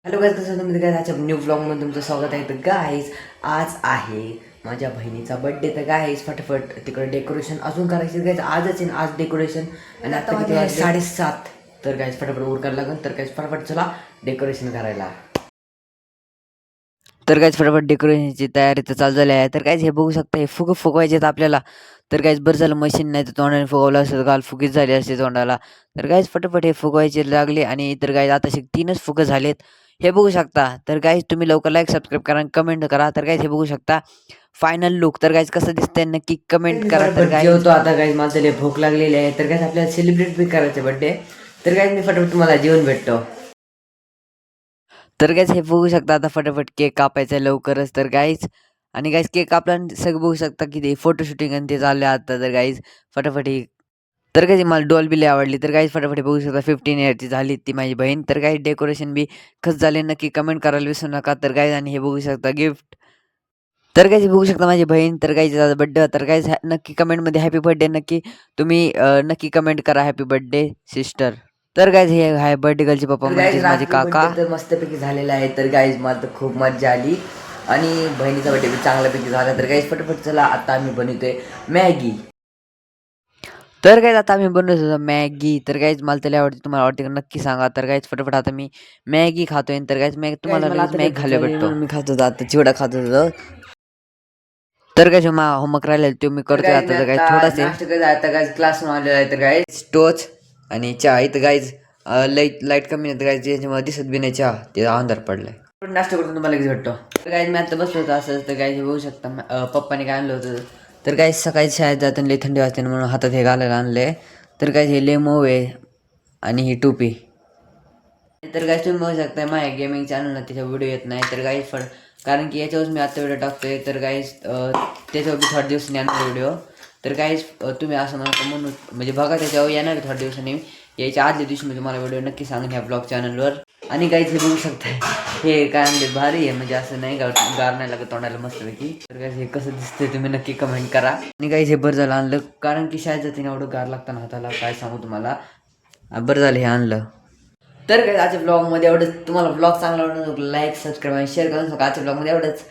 Hello guys, कसं तुम्ही काय आजच्या न्यू ब्लॉगमध्ये तुमचं स्वागत आहे. तर गाईज आज आहे माझ्या बहिणीचा बड्डे. तर गाईज फटाफट तिकडे डेकोरेशन अजून करायची गाईज. आजच आहे ना, आज डेकोरेशन. आणि आता किती वाजले? 7:30. तर गाईज फटाफट उरकायला लागेल. तर गाईज फटाफट चला डेकोरेशन करायला. तर काहीच फटाफट डेकोरेशनची तयारी तर चालू झाली आहे. तर काहीच हे बघू शकता, हे फुगे फुगवायचे आहेत आपल्याला. तर काहीच बरं झालं मशीन नाही तर तोंडाने फुगवलं असतं, गाल फुगीच झाली असते तोंडाला. तर काहीच फटाफट हे फुगवायचे लागले आणि तर काय आता 3च फुगे झालेत, हे बघू शकता. तर गाईज तुम्ही लवकर लाईक सबस्क्राईब करा, कमेंट करा. तर काहीच हे बघू शकता फायनल लुक. तर गाईज कसं दिसतंय नक्की कमेंट करा. तर काय जेवतो आता गाईज, मला लय भूक लागलेली आहे. तर काय आपल्याला सेलिब्रेट बी करायचं बड्डे. तर काय मी फटाफट तुम्हाला जेवण भेटतो. तर गाईज हे बघू शकता आता फटाफट केक कापायचा आहे लवकरच. तर गाईज आणि गाईज केक कापला आणि सगळं बघू शकता की ते फोटो शूटिंग आणि ते चालले आता. तर गाईज फटाफट ही तर काही मला डॉल बी लय आवडली. तर गाईज फटाफट हे बघू शकता 15 इयरची झाली ती माझी बहीण. तर काही डेकोरेशन बी कसं झाले नक्की कमेंट करायला विसरू नका. तर गाईज आणि हे बघू शकता गिफ्ट. तर काही बघू शकता माझी बहीण. तर काही बड्डे. तर काही नक्की कमेंटमध्ये हॅपी बर्थडे नक्की तुम्ही नक्की कमेंट करा हॅपी बर्थडे सिस्टर. तर गाईज हे आहे बर्थडे गर्लचे पप्पा म्हणजेच माझे काका. तर मस्तपैकी झालेला आहे. तर गाईज मला तर खूप मजा आली आणि बहिणीचा बर्थडे बी चांगल्यापैकी झाला. तर गाईज फटाफट चला आता आम्ही बनवतोय मॅगी. तर गाईज आता आम्ही बनवत होतो मॅगी. तर गाईज मला त्याला आवडते, तुम्हाला आवडते का नक्की सांगा. तर गाईज फटाफट आता मी मॅगी खातोय. तर गाईज तुम्हाला लगेच मॅगी खायला भेटतो. मी खात होतो आता चिवडा खात होतो. तर काय होमवर्क राहिलेला तो मी करतोय आता. तर काय थोडासा नाश्ता करायचा आता गाईज, क्लास आलेला आहे. तर गाईज टोच आणि चहा. इथं गाईज लाईट कमी नाही तर गाईज त्याच्यामुळे दिसत बी नाही चहा, ते अंधार पडलाय. नाश्ता करतो तुम्हाला लगेच भेटतो. तर गाईज मी आता बसलो होतो असं. तर गाईज बघू शकता पप्पाने काय आणलं होतं. तर गाईज सकाळी शाळेत जाताना लई थंडी वाजते म्हणून हातात हे घालायला आणले. तर गाईज हे लेमो आहे आणि ही टोपी. तर गाईज तुम्ही बघू शकता माझ्या गेमिंग चॅनलला त्याचा व्हिडिओ येत नाही. तर गाईज कारण की याच्यावर मी आता व्हिडिओ टाकतोय. तर गाईज त्याच्यावर बी थोड्या दिवसांनी येणार व्हिडिओ. तर गाईज तुम्ही असं म्हणून म्हणजे बघा त्याच्यावर येणार थोड्या दिवसांनी. यायच्या आदल्या दिवशी मी तुम्हाला व्हिडिओ नक्की सांगेन ह्या ब्लॉग चॅनलवर. आणि गाईज हे बघू शकता हे काय आणले भारी आहे, म्हणजे असं नाही गार नाही लागत तोंडाला मस्तपैकी. तर गाईज हे कसं दिसतंय तुम्ही नक्की कमेंट करा. आणि गाईज हे बरं झालं आणलं, कारण की शाळेत जाते एवढं गार लागतं ना हाताला, काय सांगू तुम्हाला. बरं झालं हे आणलं. तर काय आजच्या ब्लॉगमध्ये एवढंच. तुम्हाला ब्लॉग चांगला वाटलं लाईक सबस्क्राईब आणि शेअर करून आजच्या ब्लॉगमध्ये एवढंच.